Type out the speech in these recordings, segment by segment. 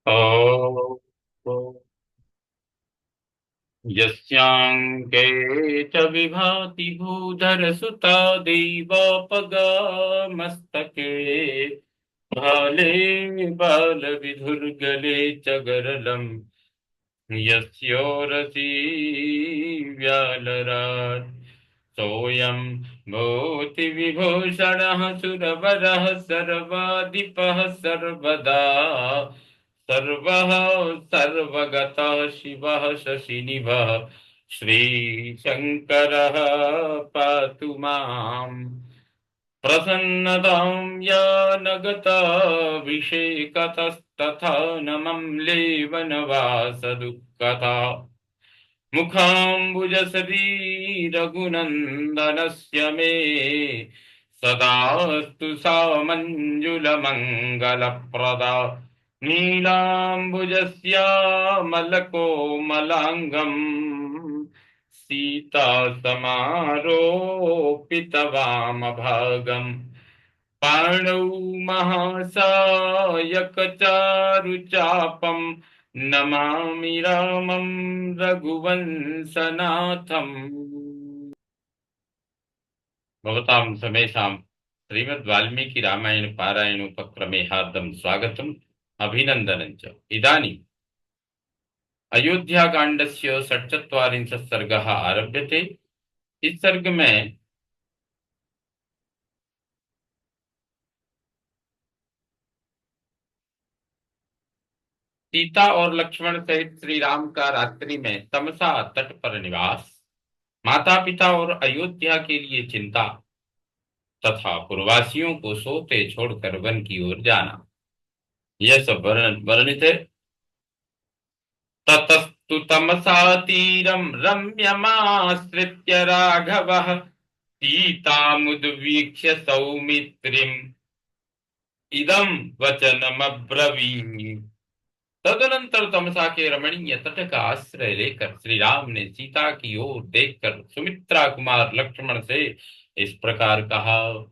ओ यस्यांके च विभाति भूधरसुता देवापगामस्तके भाले बालविधुर्गले च गरलम् यस्योरसि व्यालरात् सोऽयं भूतिविभूषणः सुरवरः सर्वाधिपः सर्वदा सर्वः सर्वगतः शिवः शशिनिभः श्रीशङ्करः पातु माम् प्रसन्नतां या न गताभिषेकतस्तथा न मम्लेवनवास दुःखता मुखाम्बुजश्रीरघुनन्दनस्य मे सदास्तु सा मञ्जुलमङ्गलप्रदा नीलाम्बुजस्यामलकोमलाङ्गम् सीता समारोपितवामभागम् पाणौ महासायकचारुचापं नमामि रामं रघुवंशनाथम्। भवतां समेषां श्रीमद् वाल्मीकि रामायण पारायण उपक्रमे हार्दं स्वागतम् अभिनन्दनं च। इदानीम् अयोध्याकाण्डस्य षट्चत्वारिंशः सर्गः आरभ्यते। इस सर्ग में सीता और लक्ष्मण सहित श्री राम का रात्रि में तमसा तट पर निवास, माता पिता और अयोध्या के लिए चिंता तथा पूर्ववासियों को सोते छोड़कर वन की ओर जाना, यह सब वर्णित है। ततस्तु तमसा तीरम रम्यमाश्रित्य राघवः सीतामुद्वीक्ष्य सौमित्रिम इदं वचनमब्रवीत्। तदनंतर तमसा के रमणीय तट का आश्रय लेकर श्री राम ने सीता की ओर देखकर सुमित्रा कुमार लक्ष्मण से इस प्रकार कहा।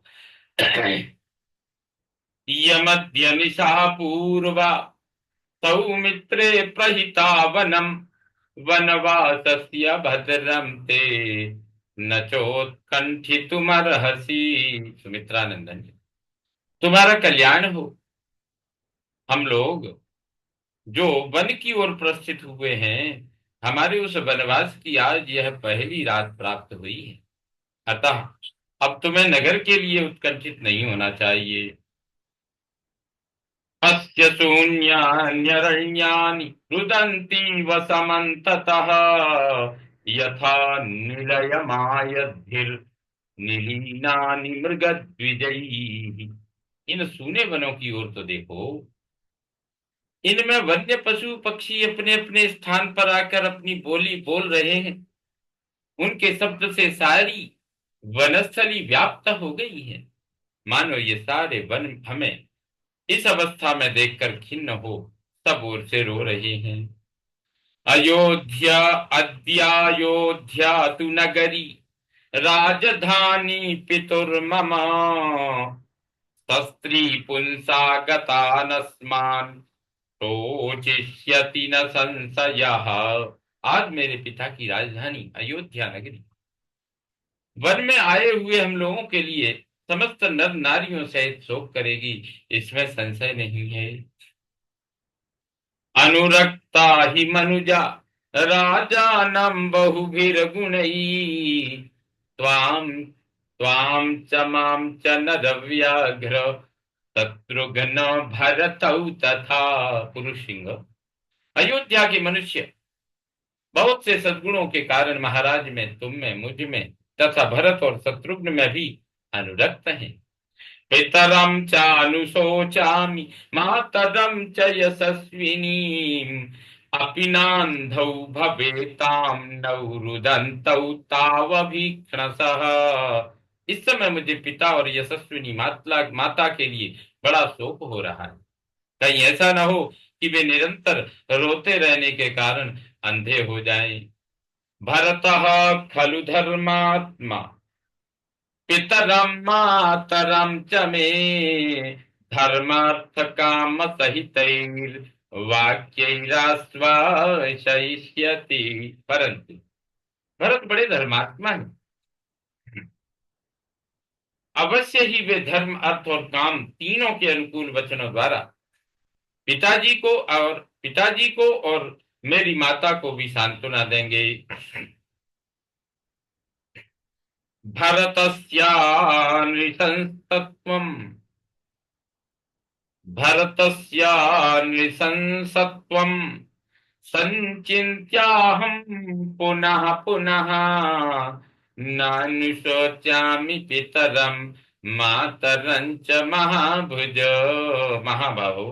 यमद्य निशा पूर्वा सौमित्रे प्रहिता वनम वनवासस्य भद्रम ते न चोत्कंठितुमर्हसि। सुमित्रा नंदन जी, तुम्हारा कल्याण हो। हम लोग जो वन की ओर प्रस्थित हुए हैं, हमारे उस वनवास की आज यह पहली रात प्राप्त हुई है। अतः अब तुम्हें नगर के लिए उत्कंठित नहीं होना चाहिए। अस्य शून्यान्यरण्यानि रुदन्ति वसमन्ततः यथा निलयमायद्भिर् निलीनानि मृगद्विजैः। इन सूने वनों की ओर तो देखो, इनमें वन्य पशु पक्षी अपने अपने स्थान पर आकर अपनी बोली बोल रहे हैं। उनके शब्द से सारी वनस्थली व्याप्त हो गई है, मानो ये सारे वन हमें इस अवस्था में देखकर खिन्न हो सब ओर से रो रहे हैं। अयोध्या अद्यायोध्या तु नगरी राजधानी पितुर्मम सस्त्री पुंसा गता नस्मान् शोचिष्यति न संशयः। आज मेरे पिता की राजधानी अयोध्या नगरी वन में आए हुए हम लोगों के लिए समस्त नर नारियों सहित शोक करेगी, इसमें संशय नहीं है। अनुरक्ता हि मनुजा राजानं बहुभिर्गुणैः त्वां त्वां च मां च नरव्याघ्र शत्रुघ्न भरतौ तथा। पुरुष सिंह, अयोध्या के मनुष्य बहुत से सद्गुणों के कारण महाराज में, तुम में, मुझ में तथा भरत और शत्रुघ्न में भी अनुरक्त हैं। पितरं च अनुशोचामि मातरं च यशस्विनीम् अपि नान्धौ भवेतां नौ रुदन्तौ तावभीक्ष्णसः। इस समय मुझे पिता और यशस्विनी माता के लिए बड़ा शोक हो रहा है। कहीं ऐसा न हो कि वे निरंतर रोते रहने के कारण अंधे हो जाएं। भरतः खलु धर्मात्मा पितरम मातरम च मे धर्मार्थ काम सहितैर् वाक्यैराश्वासयिष्यति। परंतु भरत बड़े धर्मात्मा हैं। अवश्य ही वे धर्म, अर्थ और काम तीनों के अनुकूल वचनों द्वारा पिताजी को और मेरी माता को भी सांत्वना देंगे। भरतस्या नृशंसत्वम् भरतस्या नृशंसत्वम् संचिन्त्याहं पुनः पुनः नानुशोचामि पितरं मातरं च महाभुज। महाबाहो,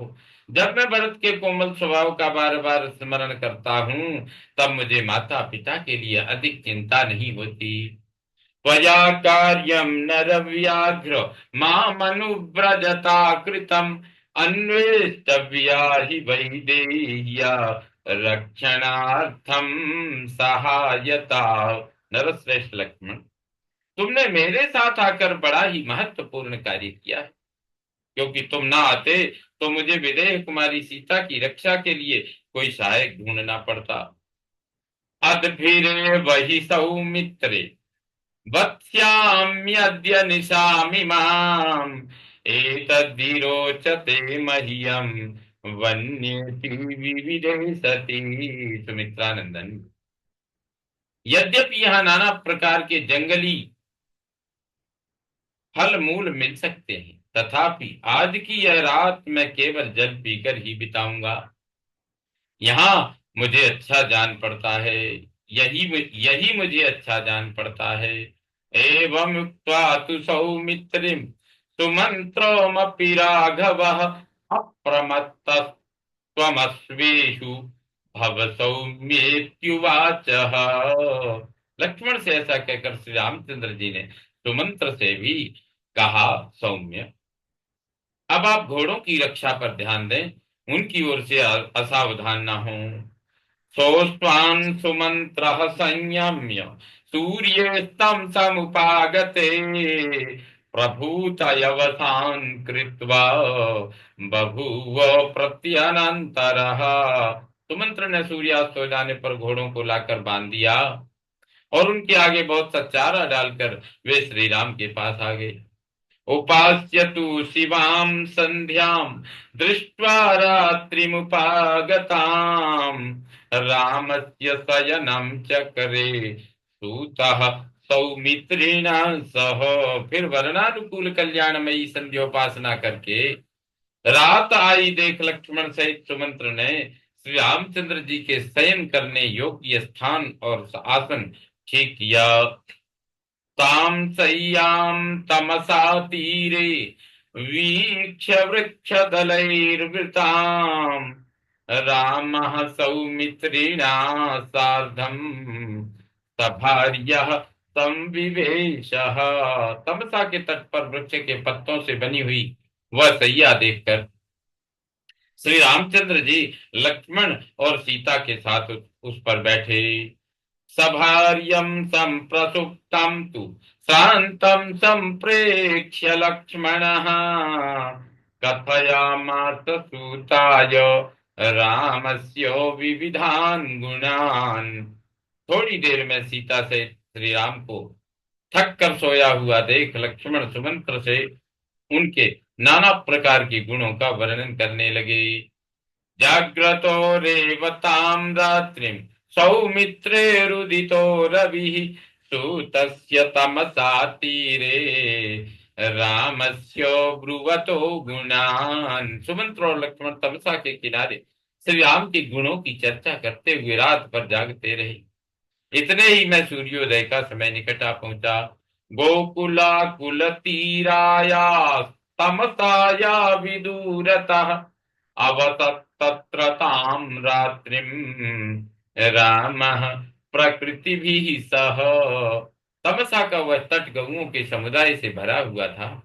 जब मैं भरत के कोमल स्वभाव का बार बार स्मरण करता हूँ, तब मुझे माता पिता के लिए अधिक चिंता नहीं होती। त्वया कार्यं नरव्याघ्र मामनुव्रजता कृतम् अन्वेष्टव्या हि वैदेह्या रक्षणार्थम सहायता। नरश्रेष्ठ लक्ष्मण, तुमने मेरे साथ आकर बड़ा ही महत्वपूर्ण कार्य किया है, क्योंकि तुम ना आते तो मुझे विदेह कुमारी सीता की रक्षा के लिए कोई सहायक ढूंढना पड़ता। अद्भिरे वही सौमित्रे वत्स्याम्यद्य निशामिमाम् एतद्विरोचते मह्यम् वन्येति विविधे सति। सुमित्रानंदन, यद्यपि यहाँ नाना प्रकार के जंगली फल मूल मिल सकते हैं, तथापि आज की यह रात मैं केवल जल पीकर ही बिताऊंगा। यहाँ मुझे अच्छा जान पड़ता है, यही यही मुझे अच्छा जान पड़ता है। एवं उक्त्वा तु सौमित्रिम सुमंत्रोमपि राघवः अप्रमत्तस्त्वमश्वेषु भव सौम्येत्युवाचः। लक्ष्मण से ऐसा कहकर श्री रामचंद्र जी ने सुमंत्र से भी कहा, सौम्य, अब आप घोड़ों की रक्षा पर ध्यान दें, उनकी ओर से असावधान न हो। सोऽस्त्वां सुमन्त्रः संयम्य सूर्येस्तं समुपागते प्रभूतयवसान् कृत्वा बभूव प्रत्यनन्तरः। सुमंत्र ने सूर्यास्त हो जाने पर घोड़ों को लाकर बांध दिया और उनके आगे बहुत सा चारा डालकर वे श्री राम के पास आ गए। उपास्य तु शिवां संध्यां दृष्ट्वा रात्रिमुपागताम् रामस्य शयनं चक्रे सूतः सौमित्रिणा सह। फिर वर्णानुकूल कल्याणमयी संध्योपासना करके रात आई देख लक्ष्मण सहित सुमंत्र ने श्री रामचंद्र जी के शयन करने योग्य स्थान और आसन ठीक किया। तां शय्यां तमसा तीरे वीक्ष्य वृक्षदलैर्वृताम् रामः सौमित्रिणा सार्धम् सभार्यः संविवेशः। तमसा के तट पर वृक्ष के पत्तों से बनी हुई वह शैया देखकर श्री रामचंद्र जी लक्ष्मण और सीता के साथ उस पर बैठे। सभार्यं संप्रसुप्तं तु शान्तं संप्रेक्ष्य लक्ष्मणः कथयामास सूताय रामस्य विविधान् गुणान्। थोड़ी देर में सीता से श्री राम को थक कर सोया हुआ देख लक्ष्मण सुमंत्र से उनके नाना प्रकार के गुणों का वर्णन करने लगे। जाग्रतो रेवतां रात्रिं सौमित्रेरुदितो रविः सूतस्य तमसा तीरे रामस्य ब्रुवतो गुणान्। सुमंत्र और लक्ष्मण तमसा के किनारे श्री राम के गुणों की चर्चा करते हुए रात भर जागते रहे। इतने ही में सूर्योदय का समय निकट आ पहुंचा। गोकुलाकुल तीराया तमसाया विदूरतः अवतत तत्र तां रात्रिम रामः प्रकृतिभिः सह। तमसा का वह तट गऊओं के समुदाय से भरा हुआ था।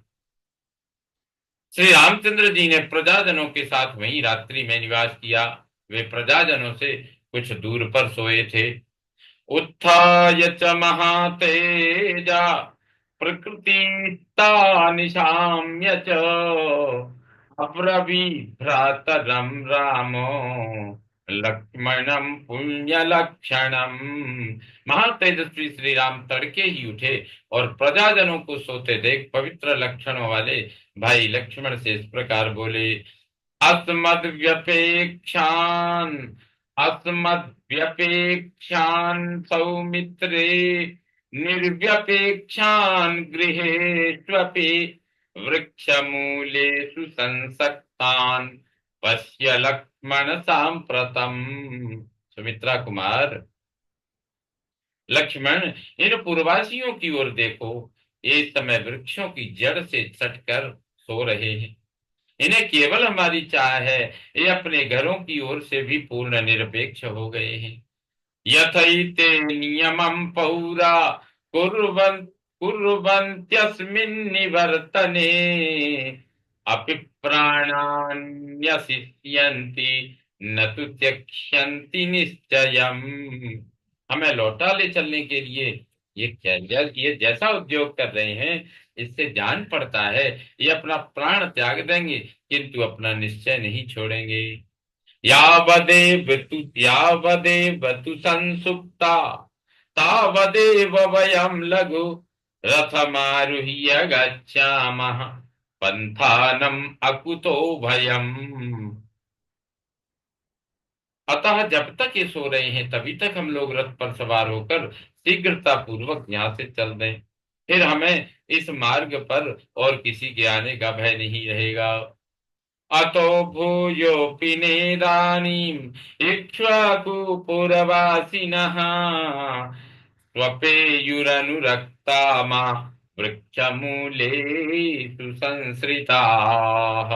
श्री रामचंद्र जी ने प्रजाजनों के साथ वहीं रात्रि में निवास किया। वे प्रजाजनों से कुछ दूर पर सोए थे। उत्थाय च महातेजा प्रकृतिस्ता निशाम्य च अब्रवीभ्रातरं रामो लक्ष्मणं पुण्यलक्षणम। महातेजस्वी श्री राम तड़के ही उठे और प्रजाजनों को सोते देख पवित्र लक्षणों वाले भाई लक्ष्मण से इस प्रकार बोले। अस्मद् व्यपेक्षान् अस्मद् व्यपेक्षान् सौमित्रे निर्व्यपेक्षान् गृहेष्वपि वृक्षमूलेषु संसक्तान् पश्य लक्ष्मण सांप्रतम्। सुमित्रा कुमार, लक्ष्मण, इन पूर्ववासियों की ओर देखो। ये समय वृक्षों की जड़ से सटकर सो रहे हैं। इन्हें केवल हमारी चाह है। ये अपने घरों की ओर से भी पूर्ण निरपेक्ष हो गए हैं। यथैते नियमं पौरा कुर्वन् कुर्वन्त्यस्मिन् निवर्तने अपि प्राणान्यसिष्यन्ति न तु त्यक्ष्यन्ति निश्चयम्। हमें लौटा ले चलने के लिए ये जैसा उद्योग कर रहे हैं, इससे जान पड़ता है ये अपना प्राण त्याग देंगे किंतु अपना निश्चय नहीं छोड़ेंगे। यावदेव तु संसुप्ता तावदेव वयं लघु रथमारुह्य गच्छामः पंथानम अकुतो भयम्। अतः जब तक ये सो रहे हैं तभी तक हम लोग रथ पर सवार होकर शीघ्रता पूर्वक यहाँ से चल दें। फिर हमें इस मार्ग पर और किसी के आने का भय नहीं रहेगा। अतो भूयोऽपि नेदानीम् इक्ष्वाकुपुरवासिनः स्वपेयुरनुरक्तामा वृक्षमूलेषु संसृताः।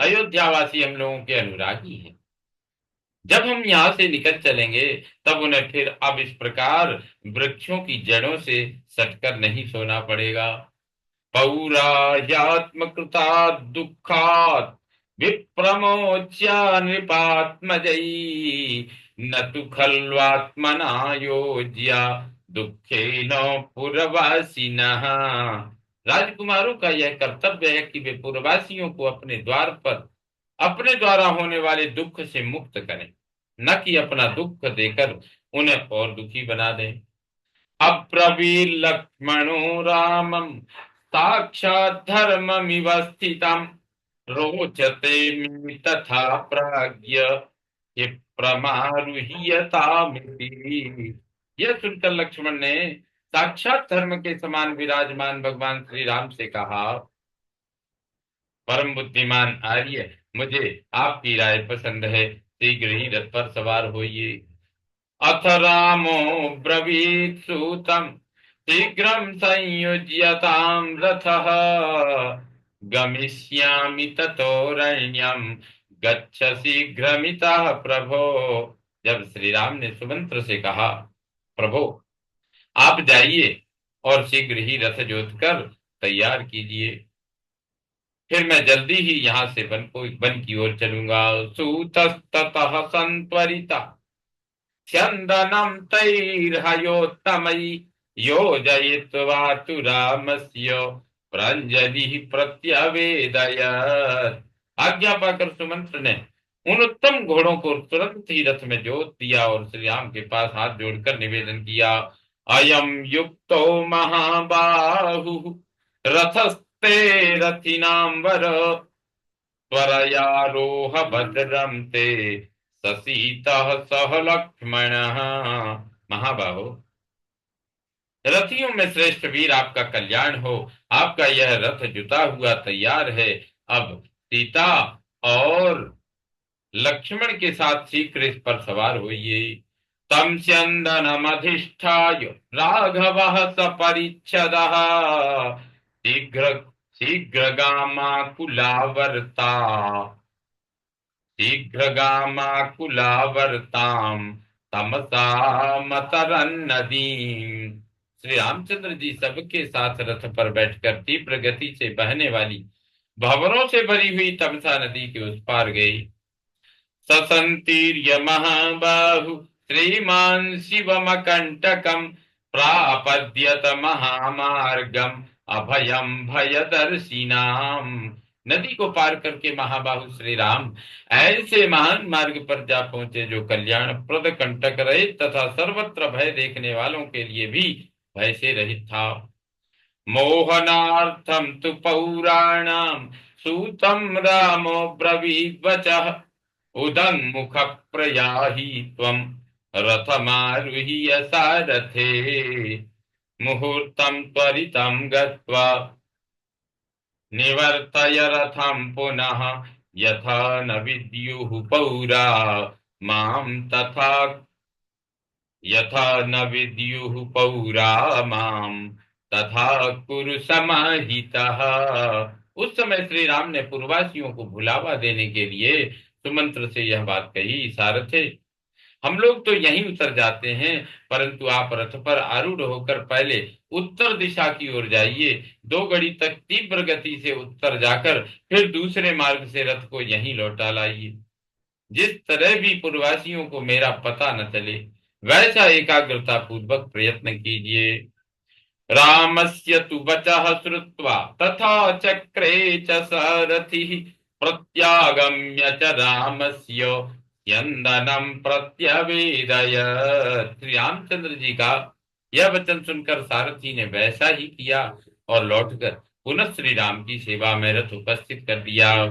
अयोध्यावासी हम लोगों के अनुरागी हैं। जब हम यहाँ से निकल चलेंगे तब उन्हें फिर अब इस प्रकार वृक्षों की जड़ों से सटकर नहीं सोना पड़ेगा। पौराह्यात्मकृता दुःखात् विप्रमोच्या नृपात्मजैः न तु खल्वात्मना योज्या दुःखेन पुरवासिनः। राजकुमारों का यह कर्तव्य है कि वे पुरवासियों को अपने द्वार पर अपने द्वारा होने वाले दुख से मुक्त करें, न कि अपना दुख देकर उन्हें और दुखी बना दें। अब्रवील्लक्ष्मणो रामं साक्षात् धर्ममिव स्थितं रोचते मे तथा प्राज्ञ ये प्रमारुह्यतामिति। यह सुनकर लक्ष्मण ने साक्षात धर्म के समान विराजमान भगवान श्री राम से कहा, परम बुद्धिमान आर्य, मुझे आपकी राय पसंद है, शीघ्र ही रथ पर सवार होइए। अथ रामो ब्रवीत् सूतं शीघ्रं संयुज्यतां रथः गमिष्यामि ततोरण्यं गच्छ शीघ्रमितः प्रभो। जब श्री राम ने सुमंत्र से कहा, प्रभो आप जाइए और शीघ्र ही रथ जोत कर तैयार कीजिए, फिर मैं जल्दी ही यहाँ से वन की ओर चलूंगा। सूतस्ततः संत्वरिता स्यन्दनं तैर्हयोत्तमै योजयित्वा तु रामस्य प्राञ्जलिः प्रत्यवेदयत्। आज्ञा पाकर सुमंत्र ने उन उत्तम घोड़ों को तुरंत ही रथ में जोत दिया और श्री राम के पास हाथ जोड़कर निवेदन किया, अयम युक्तो महाबाहु रथस्ते रथिनां वर त्वरयारोह भद्रं ते ससीतः सह लक्ष्मणः। महाबाहो, रथियों में श्रेष्ठ वीर आपका कल्याण हो। आपका यह रथ जुता हुआ तैयार है। अब सीता और लक्ष्मण के साथ शीघ्र इस पर सवार होइए। तम स्यन्दनमधिष्ठाय राघवः सपरिच्छदः शीघ्र शीघ्रगामाकुलावर्ता शीघ्रगामाकुलावर्तां तमसामतरन्नदीम्। श्री रामचंद्र जी सबके साथ रथ पर बैठकर तीव्र गति से बहने वाली भंवरों से भरी हुई तमसा नदी के उस पार गए। ससंतीर्य महाबाहु श्रीमान शिवमकंटकम प्रापद्यत महामार्गम अभयम भयदर्शिनाम। नदी को पार करके महाबाहु श्री राम ऐसे महान मार्ग पर जा पहुंचे जो कल्याण प्रद कंटक रहित तथा सर्वत्र भय देखने वालों के लिए भी भय से रहित था। मोहनार्थम तु पौराणाम सूतम रामो ब्रवीद् वचः उदङ्मुख प्रयाहि त्वं रथमारुह्य सारथे मुहूर्तं त्वरितं गत्वा निवर्तय रथं पुनः यथा न विद्युः पौरा मां तथा यथा न विद्युः पौरा मां तथा कुरु समाहितः। उस समय श्री राम ने पूर्ववासियों को भुलावा देने के लिए सुमंत्र से यह बात कही, सारथे हम लोग तो यहीं उतर जाते हैं, परंतु आप रथ पर आरूढ़ होकर पहले उत्तर दिशा की ओर जाइए। 2 घड़ी तक तीव्र गति से उत्तर जाकर फिर दूसरे मार्ग से रथ को यहीं लौटा लाइए। जिस तरह भी पूर्ववासियों को मेरा पता न चले वैसा एकाग्रता पूर्वक प्रयत्न कीजिए। रामस्य तु वचः श्रुत्वा तथा चक्रे च सारथिः प्रत्यागम्य च रामस्य यन्दनं प्रत्यवेदयत्। श्री रामचंद्र जी का यह वचन सुनकर सारथी ने वैसा ही किया और लौटकर पुनः श्री राम की सेवा में रथ उपस्थित कर दिया।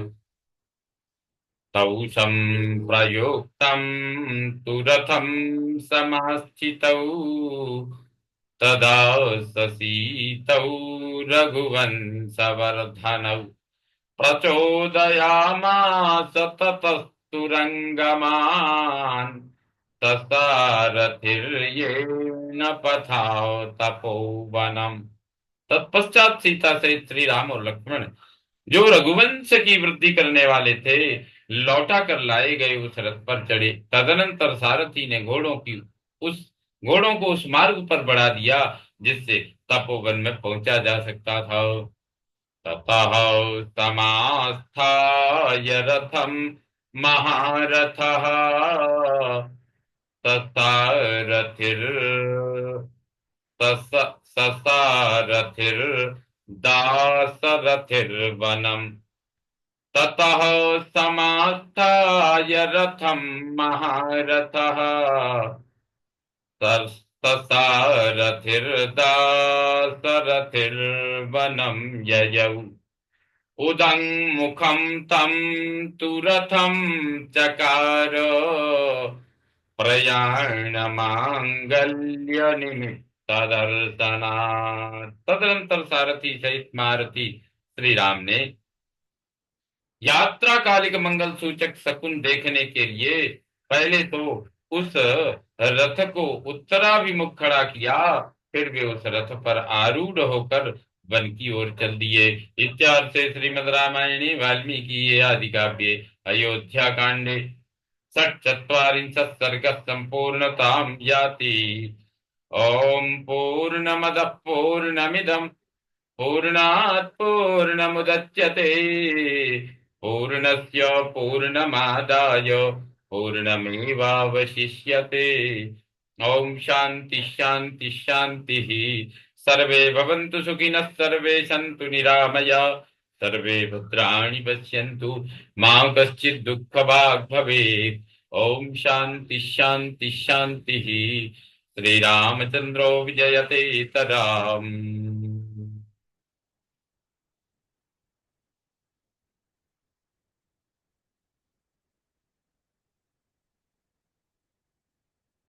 तौ संप्रयुक्तं तु रथं समास्थितौ तदा ससीतौ रघुवंशवर्धनौ प्रचोदयामास ततस्तुरङ्गमान् ससारथिर्येण पथाव तपोवनम्। तत्पश्चात सीता सहित श्री राम और लक्ष्मण जो रघुवंश की वृद्धि करने वाले थे लौटा कर लाए गए उस रथ पर चढ़े। तदनंतर सारथी ने उस घोड़ों को उस मार्ग पर बढ़ा दिया जिससे तपोवन में पहुंचा जा सकता था। ततः समास्थाय रथम महारथः तसारथिर् ससारथिर्दासरथिर्वनम्। ततः समास्थाय रथं महारथः ससारथिर्दासरथिर्वनं ययौ उदङ्मुखं तं तु रथं चकार प्रयाणमांगल्य निमित्त दर्शनात्। तदनंतर सारथी सहित महारथी श्री राम ने यात्रा कालिक मंगल सूचक शकुन देखने के लिए पहले तो उस रथ को उत्तराभिमुख खड़ा किया, फिर वे उस रथ पर आरूढ़ होकर वन की ओर चल दिए। इत्यादि से श्रीमद् रामायणे वाल्मीकि आदि काव्ये अयोध्या कांडे षट्चत्वारिंशत् सर्गः सम्पूर्णतां याति। ओम पूर्णमदः पूर्णमिदं पूर्णात् पूर्णमुदच्यते पूर्णस्य पूर्णमादाय पूर्णमेवावशिष्यते। ओम शांति शांति शांति। सर्वे भवन्तु सुखिनः सर्वे सन्तु निरामया सर्वे भद्राणि पश्यन्तु मा कश्चित् दुःखभाग् भवेत्। ओम शांति शांति शांति। श्री रामचंद्रो विजयते तराम।